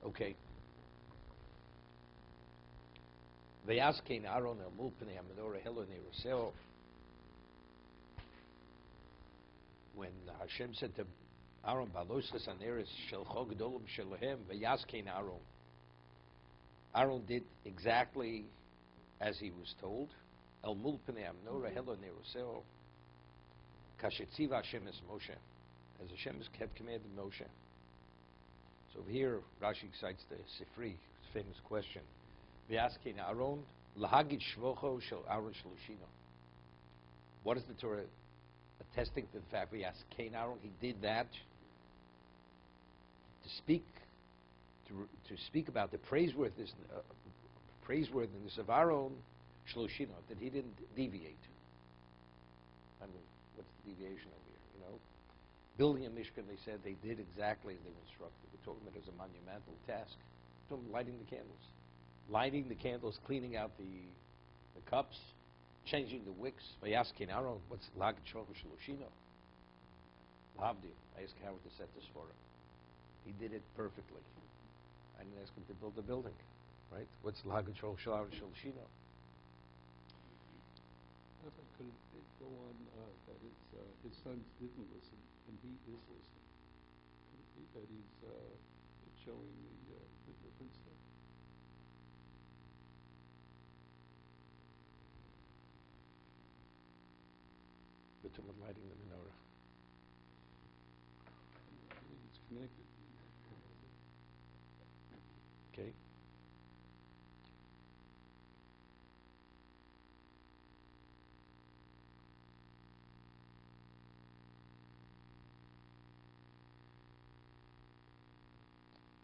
Okay. V'yaskein Aaron el mul pnei hamenorah helo neiroseo. When Hashem said to Aaron, "Behaaloscha aneres shelcho gedolim shelahem," v'yaskein Aaron. Aaron did exactly as he was told. El mul pnei hamenorah helo neiroseo. Kashetziva Hashem es Moshe, as Hashem has kept commanded Moshe. So here Rashi cites the Sifri, famous question. V'yaskein Aaron lahagid shvocho shel Aaron shloshino. What is the Torah attesting to the fact v'yaskein Aaron? He did that to speak about the praiseworthiness of Aaron shloshino, that he didn't deviate. I mean, what's the deviation over here? You know, building a mishkan, they said they did exactly as they were instructed. We're talking about it as a monumental task. We're talking about lighting the candles, cleaning out the cups, changing the wicks. Vayaskin Aaron, what's lag shloch shloshino? Lahavdil. I asked Howard to set this for him. He did it perfectly. I didn't ask him to build a building, right? What's lag shloch shloshino? If I could go on, that his sons didn't listen, and he is listening. Could it be that he's showing the difference there? Between lighting the menorah. I think it's connected. Okay.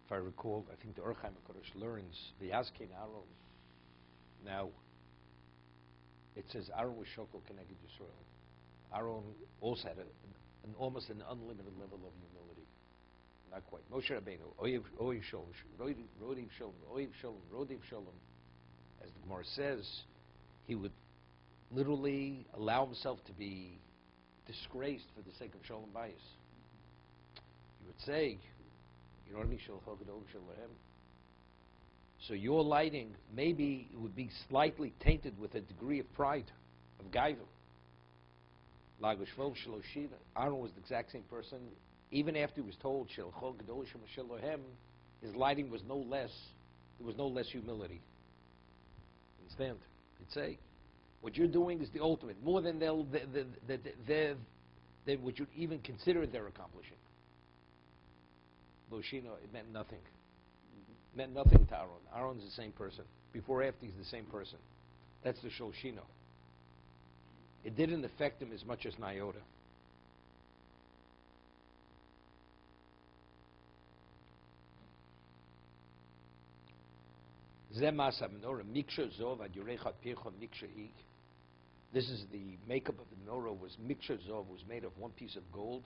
If I recall, I think the Orchaim HaKadosh learns the Yaskin Aaron. Now, it says Aaron was shokol connected to Yisrael. Aaron also had almost an unlimited level of humility. Not quite. Moshe Rabbeinu, Oyev Shalom, Rodiv Shalom, Oyev Shalom, Rodiv Shalom. As the Gemara says, he would literally allow himself to be disgraced for the sake of Shalom Bayis. He would say, you know what I mean? So your lighting, maybe it would be slightly tainted with a degree of pride, of gaiva. Aaron was the exact same person. Even after he was told, his lighting was no less, there was no less humility. Understand? He'd say, what you're doing is the ultimate, more than than what you'd even consider they're accomplishing. Loshino, it meant nothing. It meant nothing to Aaron. Aaron's the same person. Before, after, he's the same person. That's the Shoshino. It didn't affect him as much as Nayota. This is the makeup of the menorah. Was Miksha Zov, was made of one piece of gold.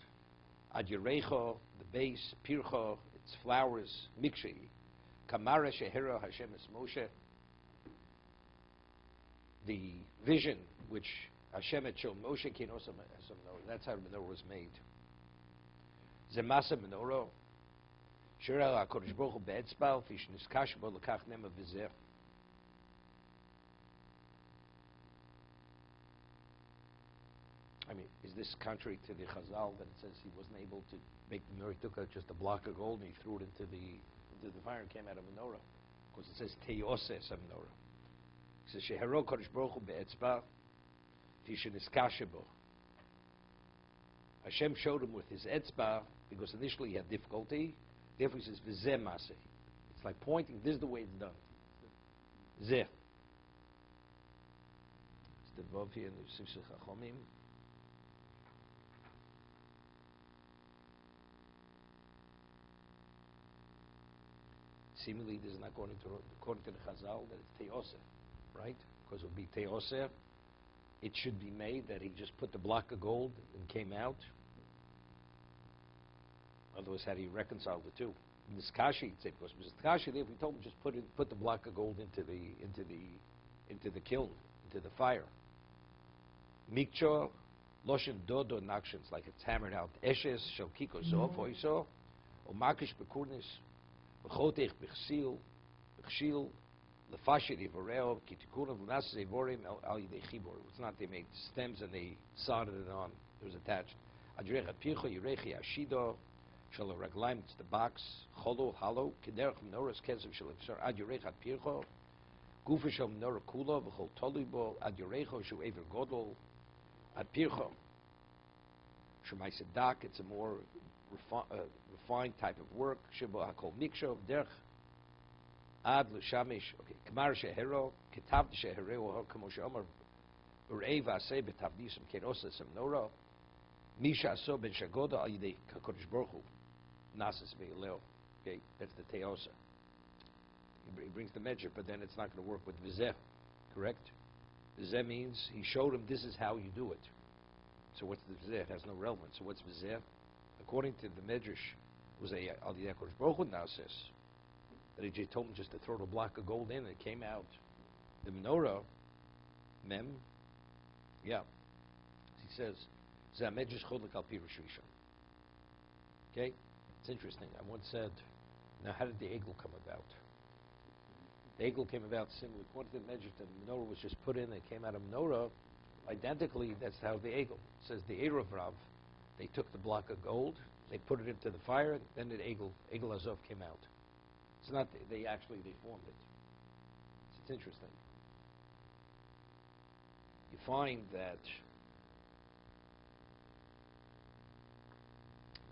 Ad Yerecha, the base, Pircha, its flowers, Mikshei. Kamara Shehera Hashem es Moshe. The vision which Hashem had shown Moshe, that's how the menorah was made. Zemasa menorah. Shira HaKadosh Baruch Hu be'etzbal, fish niskash bo lekach nema v'zeh. I mean, is this contrary to the Chazal that it says he wasn't able to make the menorah? He took out just a block of gold and he threw it into the fire and came out of menorah. Because it says Teyoses a menorah. It says Shehero Kodesh Baruch Hu be'etzbah v'sheniskashe bo. Hashem showed him with his etzbah because initially he had difficulty. Therefore he says V'zeh maseh. It's like pointing. This is the way it's done. Zeh. It's the vav here in the Sifsei Chachomim. Seemingly, this is not according to the Chazal that it's Teoseh, right? Because it would be Teoseh. It should be made that he just put the block of gold and came out. Otherwise, how do you reconcile the two? Niskashi, he'd say, because Niskashi, if we told him just put the block of gold into the kiln, into the fire. Mikcho, Loshen Dodo Nakshins, like it's hammered out. Eshes, Shalkiko Zov, Hoiso, or Makish Bekurnis. V'chotech b'chsil, lefashit yivoreo, ki tikunav l'nas zevorim al yidei chibor. It's not they made stems and they soldered it on. It was attached. Adrech at pircho yirechi ashido, shel raglaim, it's the box, cholo, hollow, kederach menorahs kesev shel ifsar ad yirech at pircho, gufa shel menorah kula, v'chol tolui bo, ad yirecho shu ever godol, at pircho. Shemai sedak, it's a more refined type of work. Shebo hakol miksho derech ad l'shamish. Okay, kamar shehero ketav shehereo kamo sheomar ureiv aseh betavdisum kerosa semnora misha aso ben shagoda al yidei kakodesh baruch hu nasas ve'ileo. Okay, that's the teosa. He brings the measure, but then it's not going to work with vizeh, correct? Vizeh means he showed him this is how you do it. So what's the vizeh? It has no relevance. So what's vizeh? According to the Medrash, was a Al Yidei HaKadosh Baruch Hu now says that he just told him just to throw the block of gold in and it came out. The menorah, mem, yeah. He says, Zeh Medrash Chodlik Al Pi Rosh Rishon. Okay? It's interesting. I once said, now how did the egel come about? The egel came about similarly. According to the Medrash, the menorah was just put in and it came out of menorah. Identically, that's how the egel. It says the Erev Rav. They took the block of gold, they put it into the fire, then the Egel Azov came out. It's not, they formed it. It's interesting. You find that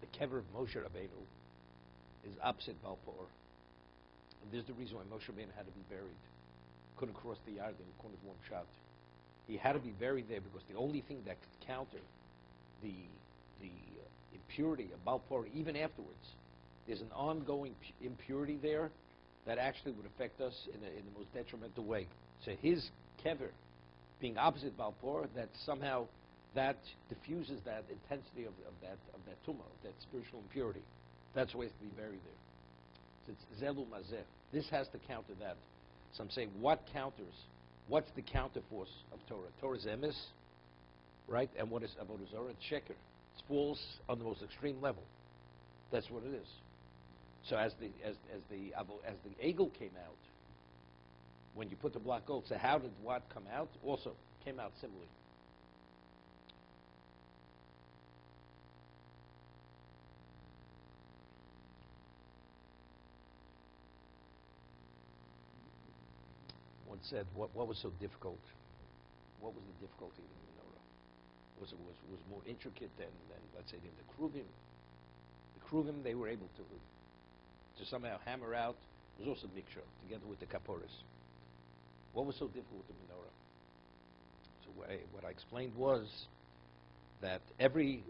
the kever of Moshe Rabbeinu is opposite Balpor. And this is the reason why Moshe Rabbeinu had to be buried. Couldn't cross the Yarden, couldn't have one shot. He had to be buried there because the only thing that could counter the impurity of Balpor, even afterwards, there's an ongoing impurity there that actually would affect us in the most detrimental way. So his kever being opposite Balpor, that somehow that diffuses that intensity of that tumah, of that spiritual impurity. That's why it's to be buried there. So it's zelu mazeh. This has to counter that. So I'm saying, what counters? What's the counterforce of Torah? Torah is emes, right? And what is avodah zarah? It's sheker. It's false on the most extreme level. That's what it is. So as the egel came out, when you put the block gold, so how did what come out? Also came out similarly. One said, what was so difficult? What was the difficulty in the menorah? Was more intricate than let's say than the kruvim. The kruvim they were able to somehow hammer out. It was also mixture together with the kaporas. What was so difficult with the menorah? So what I explained was that every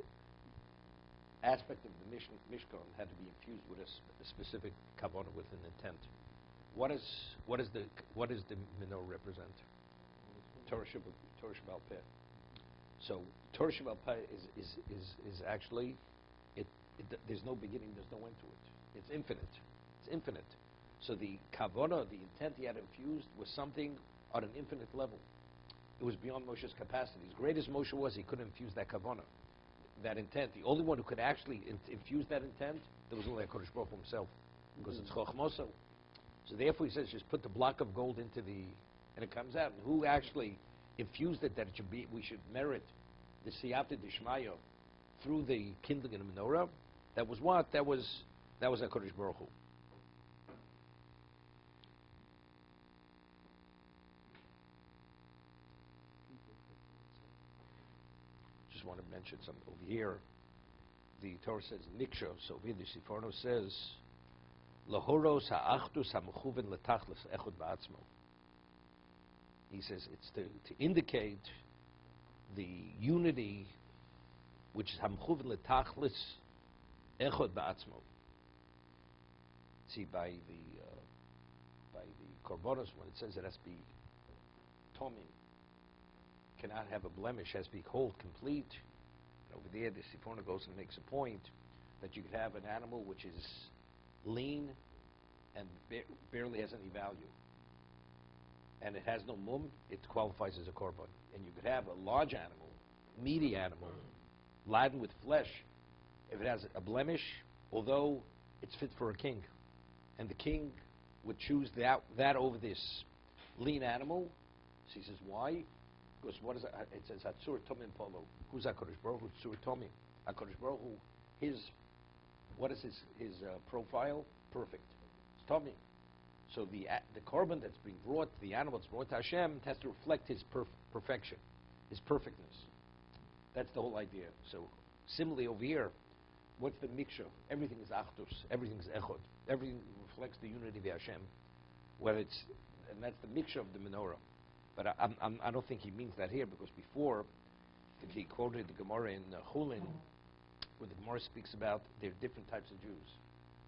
aspect of the Mishkan had to be infused with a specific kavanah, with an intent. What does the menorah represent? Torah Shabbal Peh. So Torah Shabbal Peh is actually there's no beginning, there's no end to it. It's infinite. It's infinite. So the kavanah, the intent he had infused, was something on an infinite level. It was beyond Moshe's capacity. As great as Moshe was, he couldn't infuse that kavanah, that intent. The only one who could actually infuse that intent, there was only HaKadosh Baruch Hu himself, because it's chochmoso. So therefore he says, just put the block of gold into and it comes out. And who actually infused it, that it should be, we should merit the siyata d'shmaya through the kindling of the menorah? That was what? That was HaKadosh Baruch Hu. Just want to mention something over here. The Torah says niksho, so over here the Siforno says lahoros ha'achdus ha'mechuven letachlis echad ba'atzmo. He says it's to indicate the unity which is ha'mechuven letachlis echad ba'atzmo. See, by the korbanos, when it says it has to be tomim, cannot have a blemish, has to be whole, complete. And over there, the Siforno goes and makes a point that you could have an animal which is lean and barely has any value, and it has no mum, it qualifies as a korban. And you could have a large animal, meaty animal, laden with flesh. If it has a blemish, although it's fit for a king, And the king would choose that over this lean animal. So he says, why? Because what is it? It says, Hatsur Tomim Polo. Who's HaKadosh Baruch Hu? Hatsur Tomim. HaKadosh Baruch Hu, what is his profile? Perfect. It's Tomim. So the korban that's being brought, the animal that's brought to Hashem, has to reflect his perfection, his perfectness. That's the whole idea. So similarly over here, what's the mixture? Everything is achdus, everything is echod, everything reflects the unity of Hashem. And that's the mixture of the menorah. But I don't think he means that here, because before he quoted the Gemara in Chulin, where the Gemara speaks about there are different types of Jews.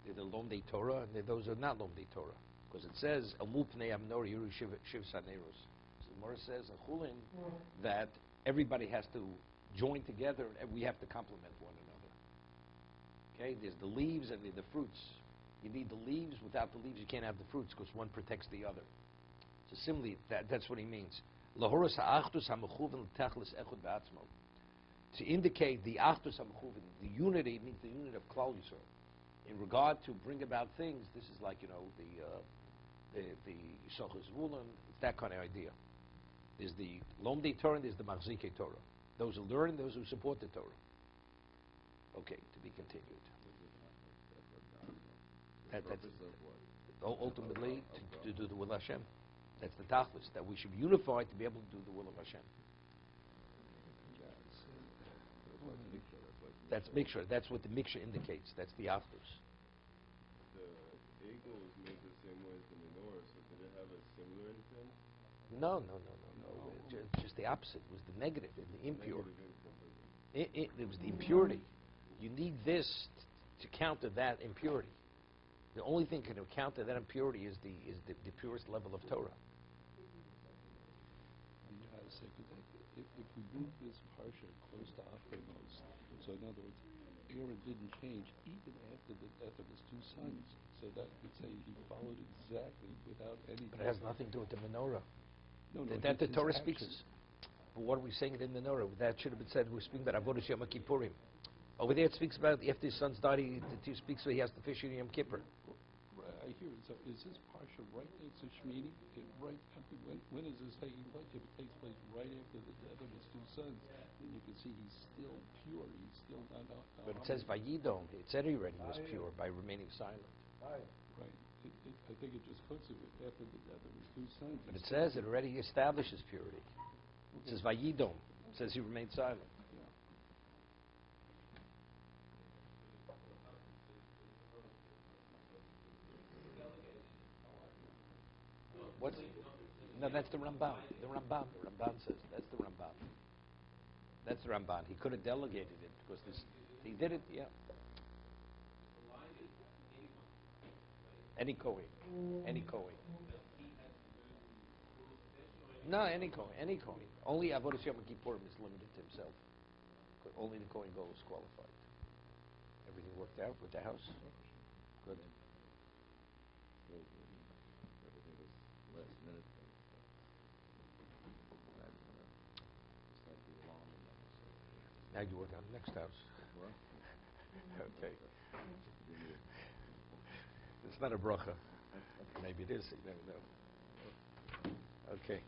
They're the Lomdei Torah, and those are not Lomdei Torah. Because it says, Amul Pnei Amnor Yiru Shiv Saneros. So the Gemara says in Chulin that everybody has to join together, and we have to complement one another. Okay, there's the leaves and the fruits. You need the leaves. Without the leaves, you can't have the fruits, because one protects the other. So similarly, that's what he means. Lahoros ha'achdus ha'mechuven l'tachlis echad ba'atzmo. To indicate the achdus ha'mechuven, the unity means the unity of Klal Yisrael. In regard to bring about things, this is like, the Yisachar Zvulun, it's that kind of idea. There's the Lomdei Torah and there's the Machzikei Torah. Those who learn, those who support the Torah. Okay, to be continued. That's ultimately to do the will of Hashem. That's the tachlis, that we should be unified to be able to do the will of Hashem. That's mixture. That's what the mixture indicates. That's the achdus. The eagle was made the same way as the menorah, so did it have a similar intent? No. Just the opposite. It was the negative, the impure. It was the impurity. You need this to counter that impurity. The only thing that can counter that impurity is the purest level of Torah. If we move this parsha close to Achronos, so in other words, Aaron didn't change even after the death of his two sons. So that would say he followed exactly without any. But it has nothing to do with the menorah. No, that the Torah actions. speaks. But what are we saying in the menorah? That should have been said. We're speaking about Avodah Yom Kippurim. Over there, it speaks about after his sons died. He speaks about he has to fish in Yom Kippur. Right, I hear it. So is this parsha right next to Shmini? Right? I mean, when is this taking place? If it takes place right after the death of his two sons, then you can see he's still pure. He's still not. But it says Vayidom. It said he already was pure by remaining silent. Right. I think it just puts it after the death of his two sons. But it says it already establishes purity. It says Vayidom. It says he remained silent. Yeah. No, that's the Ramban. The Ramban says that's the Ramban. That's the Ramban. He could have delegated it because he did it. Yeah. Any Kohen. No, any Kohen. Only Avodah Yom Kippurim is limited to himself. Only the Kohen Gadol is qualified. Everything worked out with the house. Good. Everything was last minute thing. Now you work on the next house. Okay. It's not a bracha. Maybe it is. You never know. Okay.